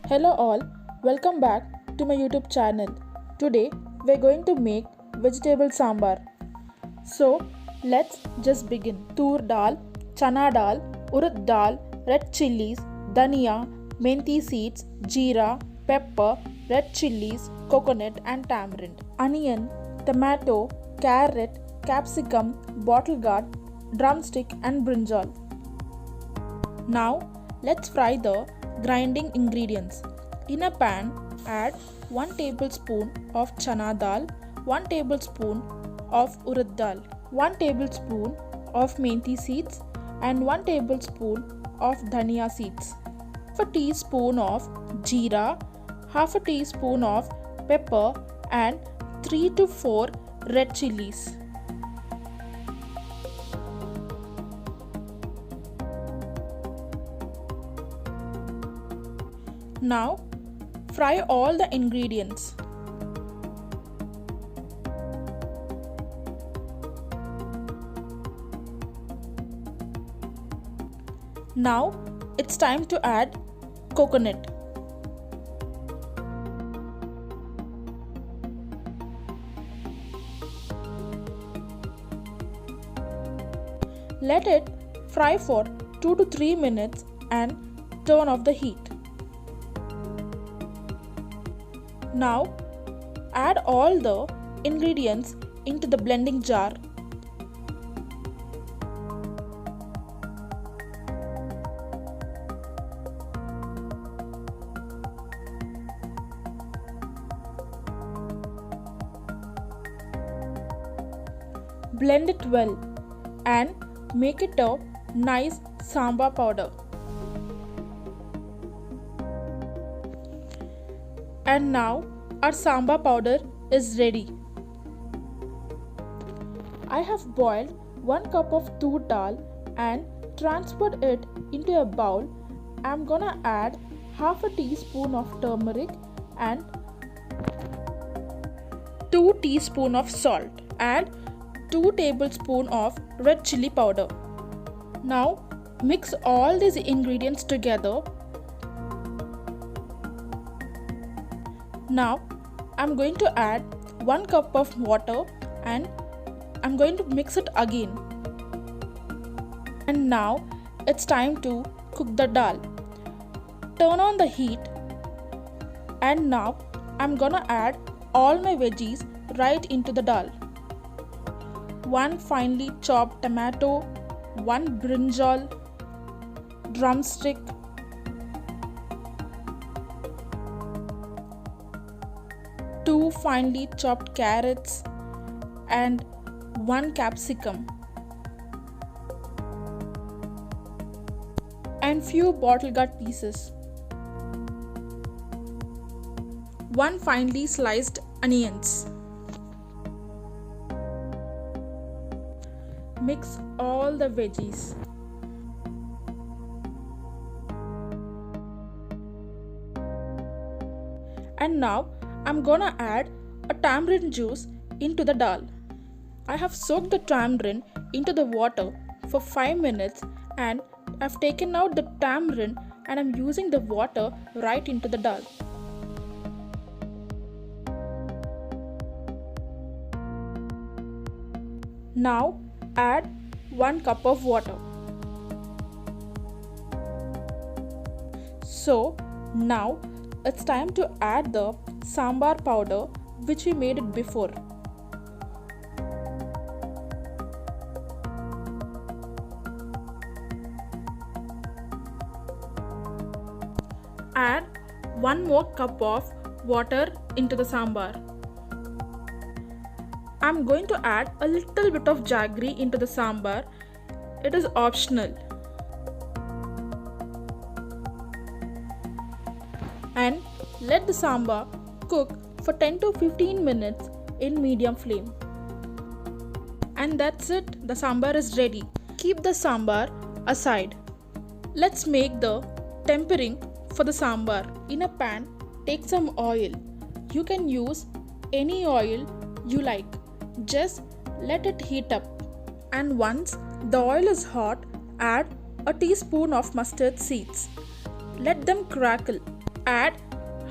Hello all, welcome back to my YouTube channel. Today we're going to make vegetable sambar. So let's just begin. Tur dal, chana dal, urad dal, red chilies, dhania, menthi seeds, jeera, pepper, red chilies, coconut and tamarind, onion, tomato, carrot, capsicum, bottle gourd, drumstick and brinjal. Now let's fry the grinding ingredients. In a pan, add 1 tablespoon of chana dal, 1 tablespoon of urad dal, 1 tablespoon of menthi seeds and 1 tablespoon of dhania seeds, half a teaspoon of jeera, half a teaspoon of pepper and 3 to 4 red chilies. Now fry all the ingredients. Now it's time to add coconut. Let it fry for 2 to 3 minutes and turn off the heat. Now add all the ingredients into the blending jar. Blend it well and make it a nice sambar powder. And now our sambar powder is ready. I have boiled 1 cup of tur dal and transferred it into a bowl. I'm gonna add half a teaspoon of turmeric and 2 teaspoons of salt and 2 tablespoons of red chili powder. Now mix all these ingredients together. Now I'm going to add 1 cup of water and I'm going to mix it again. And now it's time to cook the dal. Turn on the heat and now I'm gonna add all my veggies right into the dal. 1 finely chopped tomato, 1 brinjal, drumstick, 2 finely chopped carrots and 1 capsicum and few bottle gourd pieces, 1 finely sliced onions. Mix all the veggies. And now I'm gonna add a tamarind juice into the dal. I have soaked the tamarind into the water for 5 minutes and I've taken out the tamarind and I'm using the water right into the dal. Now add 1 cup of water. So now it's time to add the sambar powder which we made it before. Add 1 more cup of water into the sambar. I'm going to add a little bit of jaggery into the sambar. It is optional. And let the sambar cook for 10 to 15 minutes in medium flame. And that's it, the sambar is ready. Keep the sambar aside. Let's make the tempering for the sambar. In a pan, take some oil. You can use any oil you like. Just let it heat up. And once the oil is hot, add a teaspoon of mustard seeds. Let them crackle. add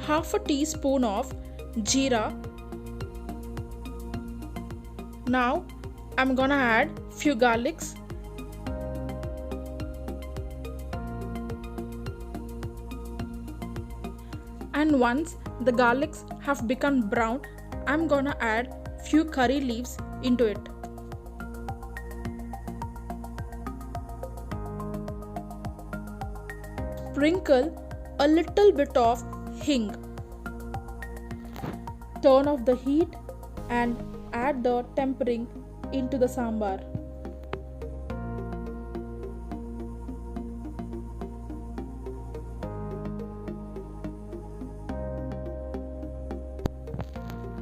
half a teaspoon of jeera. Now I'm gonna add few garlics. And once the garlics have become brown, I'm gonna add few curry leaves into it. Sprinkle a little bit of hing. Turn off the heat and add the tempering into the sambar.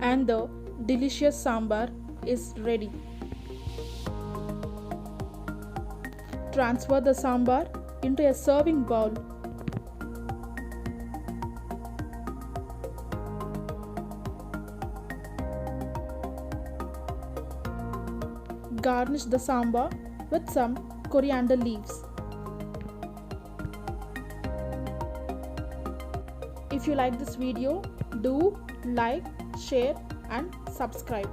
And the delicious sambar is ready. Transfer the sambar into a serving bowl. Garnish the sambar with some coriander leaves. If you like this video, do like, share and subscribe.